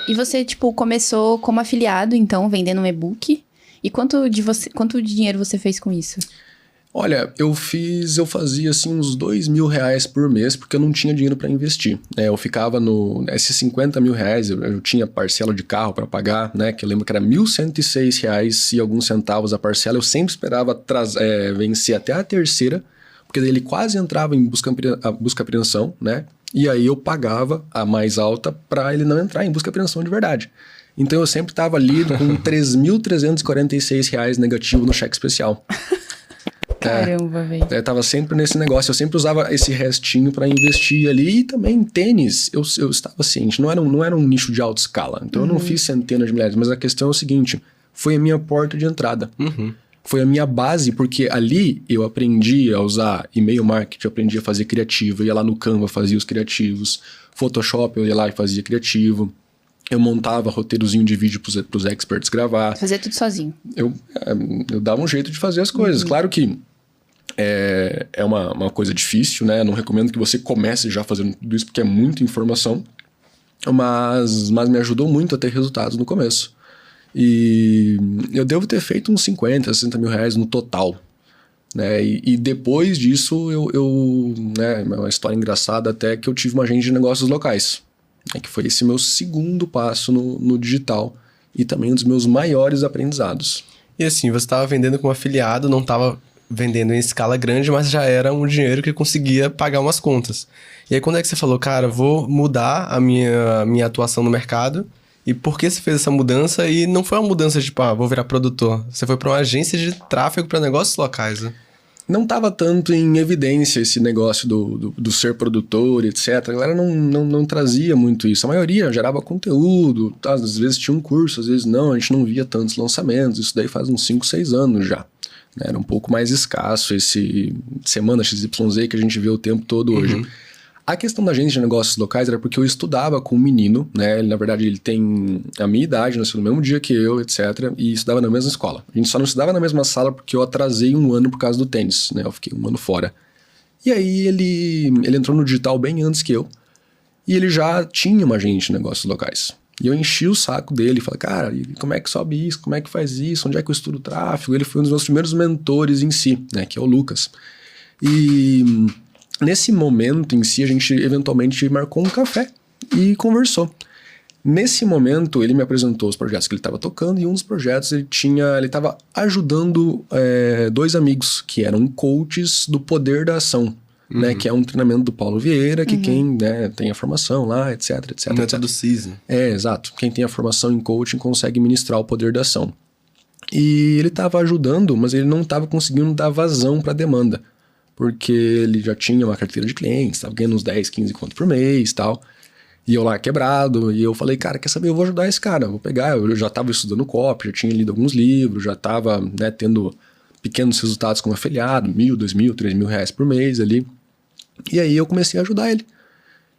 E você, tipo, começou como afiliado, então, vendendo um e-book. E quanto de dinheiro você fez com isso? Olha, eu fazia assim uns R$2.000 por mês, porque eu não tinha dinheiro para investir. Eu ficava esses R$50.000, eu tinha parcela de carro para pagar, né? Que eu lembro que era R$1.106 e alguns centavos a parcela. Eu sempre esperava vencer até a terceira, porque daí ele quase entrava em busca e apreensão, né? E aí eu pagava a mais alta para ele não entrar em busca e apreensão de verdade. Então eu sempre estava ali com R$3.346 negativo no cheque especial. Caramba, velho. Eu tava sempre nesse negócio, eu sempre usava esse restinho para investir ali. E também tênis, eu estava ciente, não era um nicho de alta escala. Então eu não fiz centenas de milhares, mas a questão é o seguinte, foi a minha porta de entrada. Foi a minha base, porque ali eu aprendi a usar e-mail marketing, eu aprendi a fazer criativo, eu ia lá no Canva, fazia os criativos, Photoshop eu ia lá e fazia criativo. Eu montava roteirozinho de vídeo pros experts gravar. Fazia tudo sozinho. Eu dava um jeito de fazer as coisas. Claro que é uma coisa difícil, né? Não recomendo que você comece já fazendo tudo isso, porque é muita informação. Mas me ajudou muito a ter resultados no começo. E eu devo ter feito uns 50, 60 mil reais no total. Né? E depois disso, né, uma história engraçada até que eu tive uma agência de negócios locais. Que foi esse meu segundo passo no digital e também um dos meus maiores aprendizados. E assim, você estava vendendo como afiliado, não estava vendendo em escala grande, mas já era um dinheiro que conseguia pagar umas contas. E aí quando é que você falou, cara, vou mudar a minha atuação no mercado? E por que você fez essa mudança? E não foi uma mudança de, vou virar produtor. Você foi para uma agência de tráfego para negócios locais, né? Não estava tanto em evidência esse negócio do ser produtor, etc. A galera não trazia muito isso. A maioria gerava conteúdo, tá? Às vezes tinha um curso, às vezes não. A gente não via tantos lançamentos. Isso daí faz uns 5, 6 anos já. Era um pouco mais escasso esse semana XYZ que a gente vê o tempo todo hoje. A questão da agência de negócios locais era porque eu estudava com um menino, né? Ele, na verdade, ele tem a minha idade, nasceu no mesmo dia que eu, etc. E estudava na mesma escola. A gente só não estudava na mesma sala porque eu atrasei um ano por causa do tênis, né? Eu fiquei um ano fora. E aí ele entrou no digital bem antes que eu. E ele já tinha uma agência de negócios locais. E eu enchi o saco dele e falei, cara, como é que sobe isso? Como é que faz isso? Onde é que eu estudo tráfego? Ele foi um dos meus primeiros mentores em si, né? Que é o Lucas. E nesse momento em si, a gente eventualmente marcou um café e conversou. Nesse momento, ele me apresentou os projetos que ele estava tocando e um dos projetos ele estava ajudando 2 amigos que eram coaches do Poder da Ação, né, que é um treinamento do Paulo Vieira, que quem tem a formação lá, etc, etc. O método CIS, né? Exato. Quem tem a formação em coaching consegue ministrar o Poder da Ação. E ele estava ajudando, mas ele não estava conseguindo dar vazão para a demanda. Porque ele já tinha uma carteira de clientes, estava ganhando uns 10, 15 conto por mês e tal. E eu lá quebrado, e eu falei, cara, quer saber, eu vou ajudar esse cara, vou pegar. Eu já estava estudando copy, já tinha lido alguns livros, já estava, né, tendo pequenos resultados como afiliado, 1.000, 2.000, 3.000 reais por mês ali. E aí eu comecei a ajudar ele.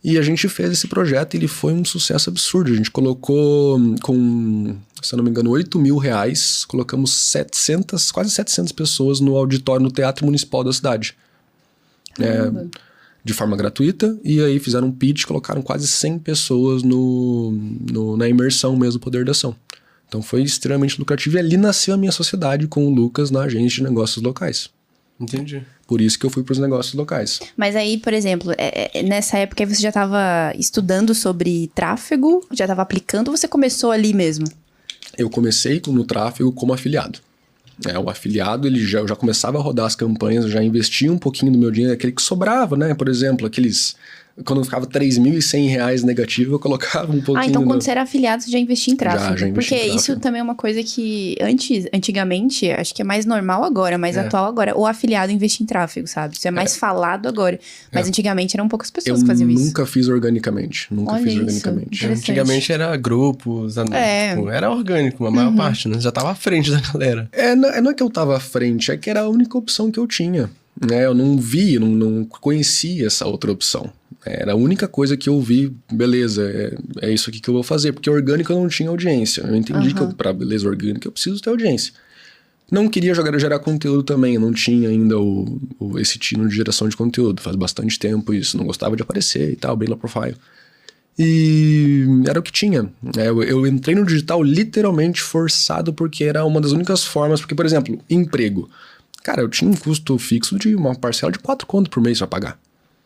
E a gente fez esse projeto e ele foi um sucesso absurdo. A gente colocou com, se eu não me engano, 8.000 reais, colocamos quase 700 pessoas no auditório, no Teatro Municipal da cidade. De forma gratuita, e aí fizeram um pitch, colocaram quase 100 pessoas na imersão mesmo do Poder da Ação. Então foi extremamente lucrativo, e ali nasceu a minha sociedade com o Lucas na agência de negócios locais. Entendi. Por isso que eu fui para os negócios locais. Mas aí, por exemplo, nessa época você já estava estudando sobre tráfego, já estava aplicando, ou você começou ali mesmo? Eu comecei no tráfego como afiliado. O afiliado, eu já começava a rodar as campanhas, eu já investia um pouquinho do meu dinheiro, aquele que sobrava, né? Por exemplo, quando ficava 3.100 reais negativo, eu colocava um pouquinho. Então quando você era afiliado, você já investia em tráfego. Já investi em tráfego. Isso também é uma coisa que antigamente, acho que é mais normal agora, mais atual agora, o afiliado investir em tráfego, sabe? Isso é mais falado agora. Mas antigamente eram poucas pessoas que faziam isso. Eu nunca fiz organicamente. Antigamente era grupos, era orgânico, a maior parte, né? Já tava à frente da galera. Não é que eu tava à frente, é que era a única opção que eu tinha. Né? Eu não conhecia essa outra opção. Era a única coisa que eu vi, beleza, é isso aqui que eu vou fazer. Porque orgânico eu não tinha audiência. Eu entendi que para beleza orgânica eu preciso ter audiência. Não queria gerar conteúdo também, eu não tinha ainda esse tino de geração de conteúdo. Faz bastante tempo isso, não gostava de aparecer e tal, bem low profile. E era o que tinha. Eu entrei no digital literalmente forçado porque era uma das únicas formas. Porque, por exemplo, emprego. Cara, eu tinha um custo fixo de uma parcela de 4 conto por mês pra pagar.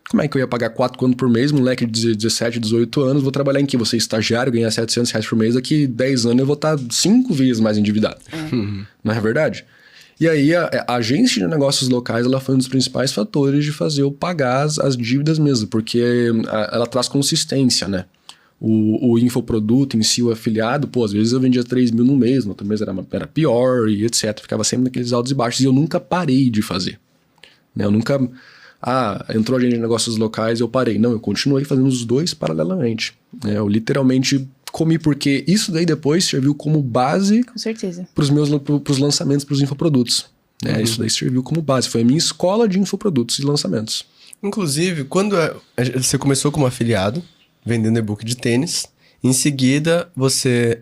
Como é que eu ia pagar 4 conto por mês, moleque de 17, 18 anos, vou trabalhar em que? Vou ser estagiário, ganhar R$700 por mês, daqui 10 anos eu vou estar 5 vezes mais endividado. Não é verdade? E aí a agência de negócios locais, ela foi um dos principais fatores de fazer eu pagar as dívidas mesmo, porque ela traz consistência, né? O infoproduto em si, o afiliado, às vezes eu vendia 3 mil no mês, no outro mês era pior e etc. Ficava sempre naqueles altos e baixos e eu nunca parei de fazer. Né? Eu nunca... entrou a agência de negócios locais e eu parei. Não, eu continuei fazendo os dois paralelamente. Eu literalmente comi, porque isso daí depois serviu como base... Com certeza. Pros lançamentos, pros infoprodutos. Isso daí serviu como base. Foi a minha escola de infoprodutos e lançamentos. Inclusive, quando você começou como afiliado, vendendo e-book de tênis, em seguida você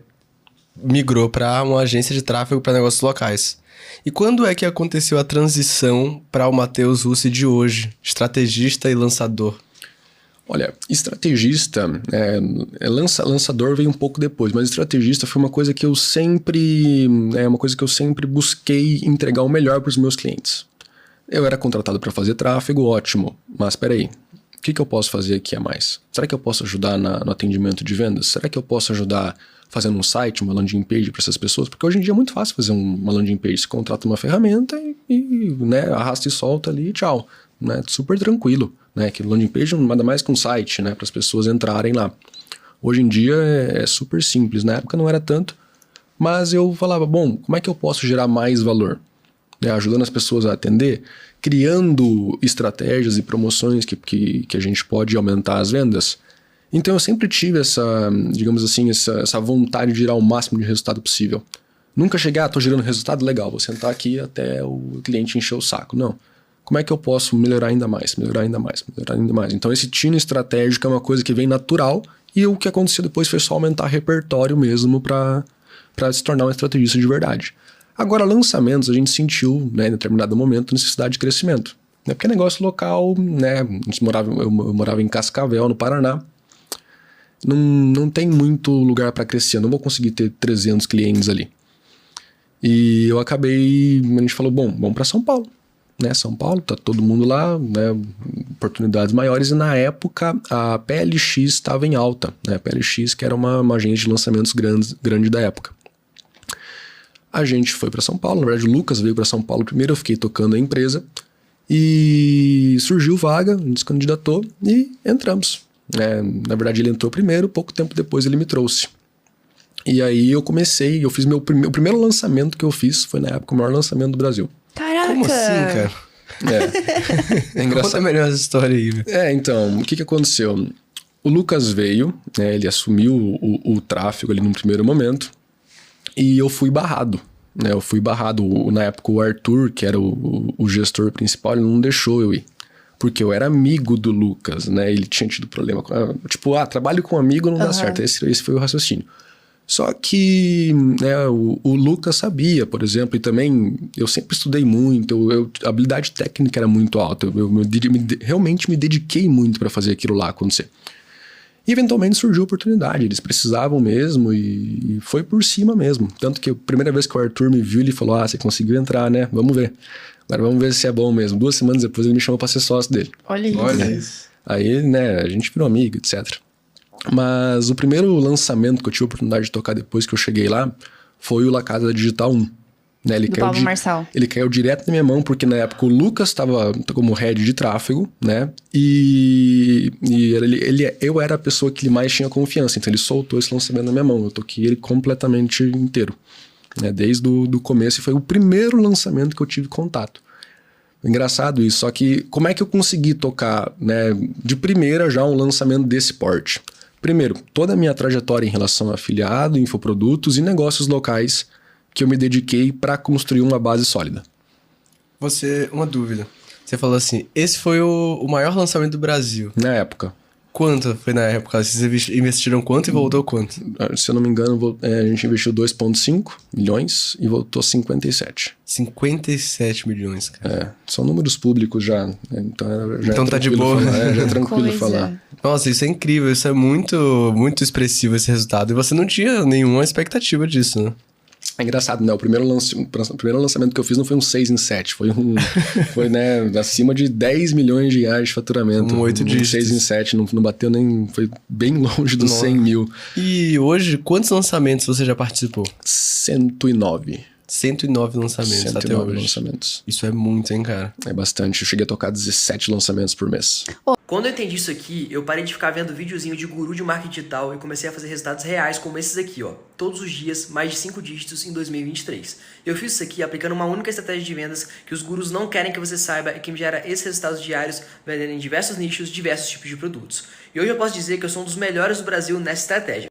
migrou para uma agência de tráfego para negócios locais. E quando é que aconteceu a transição para o Matheus Russi de hoje, estrategista e lançador? Olha, estrategista, lançador veio um pouco depois, mas estrategista foi uma coisa que eu sempre busquei entregar o melhor para os meus clientes. Eu era contratado para fazer tráfego, ótimo, mas peraí, o que eu posso fazer aqui a mais? Será que eu posso ajudar no atendimento de vendas? Será que eu posso ajudar fazendo um site, uma landing page para essas pessoas? Porque hoje em dia é muito fácil fazer uma landing page. Você contrata uma ferramenta e arrasta e solta ali e tchau. Né? Super tranquilo. Né? Que landing page nada mais que um site, né? Para as pessoas entrarem lá. Hoje em dia é super simples. Na época não era tanto, mas eu falava, bom, como é que eu posso gerar mais valor? Ajudando as pessoas a atender, criando estratégias e promoções que a gente pode aumentar as vendas. Então eu sempre tive essa vontade de gerar o máximo de resultado possível. Nunca cheguei, tô gerando resultado, legal, vou sentar aqui até o cliente encher o saco. Não. Como é que eu posso melhorar ainda mais? Então esse tino estratégico é uma coisa que vem natural e o que aconteceu depois foi só aumentar repertório mesmo para se tornar um estrategista de verdade. Agora, lançamentos, a gente sentiu, em determinado momento, necessidade de crescimento. Porque é negócio local, eu morava em Cascavel, no Paraná. Não tem muito lugar para crescer, eu não vou conseguir ter 300 clientes ali. E a gente falou, bom, vamos para São Paulo. São Paulo, tá todo mundo lá, oportunidades maiores. E na época, a PLX estava em alta. A PLX, que era uma agência de lançamentos grande da época. A gente foi para São Paulo, na verdade o Lucas veio para São Paulo primeiro, eu fiquei tocando a empresa e surgiu vaga, a gente se candidatou e entramos. Na verdade ele entrou primeiro, pouco tempo depois ele me trouxe. E aí eu fiz o primeiro lançamento que eu fiz, foi na época o maior lançamento do Brasil. Caraca! Como assim, cara? É engraçado. Conta melhor essa história aí. Então, o que aconteceu? O Lucas veio, ele assumiu o tráfego ali num primeiro momento. E eu fui barrado, na época o Arthur, que era o gestor principal, ele não deixou eu ir. Porque eu era amigo do Lucas, ele tinha tido problema com... trabalho com amigo não dá certo, esse foi o raciocínio. Só que o Lucas sabia, por exemplo, e também eu sempre estudei muito, a habilidade técnica era muito alta, eu realmente me dediquei muito para fazer aquilo lá acontecer. E eventualmente surgiu a oportunidade, eles precisavam mesmo e foi por cima mesmo. Tanto que a primeira vez que o Arthur me viu, ele falou, você conseguiu entrar, né? Vamos ver. Agora vamos ver se é bom mesmo. 2 semanas depois ele me chamou pra ser sócio dele. Olha isso. Aí, a gente virou amigo, etc. Mas o primeiro lançamento que eu tive a oportunidade de tocar depois que eu cheguei lá foi o La Casa Digital 1. Do Paulo Marçal. Ele caiu direto na minha mão, porque na época o Lucas estava como head de tráfego, e eu era a pessoa que ele mais tinha confiança, então ele soltou esse lançamento na minha mão, eu toquei ele completamente inteiro, desde o começo, e foi o primeiro lançamento que eu tive contato. Engraçado isso, só que como é que eu consegui tocar, de primeira já um lançamento desse porte? Primeiro, toda a minha trajetória em relação a afiliado, infoprodutos e negócios locais que eu me dediquei para construir uma base sólida. Uma dúvida. Você falou assim, esse foi o maior lançamento do Brasil. Na época. quanto foi na época? Vocês investiram quanto e voltou quanto? Se eu não me engano, a gente investiu 2,5 milhões e voltou 57. 57 milhões, cara. São números públicos já. Então então tá de boa. Já é tranquilo falar. Nossa, isso é incrível. Isso é muito, muito expressivo, esse resultado. E você não tinha nenhuma expectativa disso, né? É engraçado, né? O primeiro lançamento que eu fiz não foi um 6 em 7. Foi né, acima de 10 milhões de reais de faturamento. 8 dígitos. 6 em 7, não bateu nem... Foi bem longe dos 100 mil. E hoje, quantos lançamentos você já participou? 109. 109 lançamentos 109 até hoje. lançamentos. Isso é muito, hein, cara? É bastante. Eu cheguei a tocar 17 lançamentos por mês. Quando eu entendi isso aqui, eu parei de ficar vendo videozinho de guru de marketing digital e comecei a fazer resultados reais como esses aqui, ó. Todos os dias, mais de 5 dígitos em 2023. Eu fiz isso aqui aplicando uma única estratégia de vendas que os gurus não querem que você saiba e que me gera esses resultados diários vendendo em diversos nichos, diversos tipos de produtos. E hoje eu posso dizer que eu sou um dos melhores do Brasil nessa estratégia.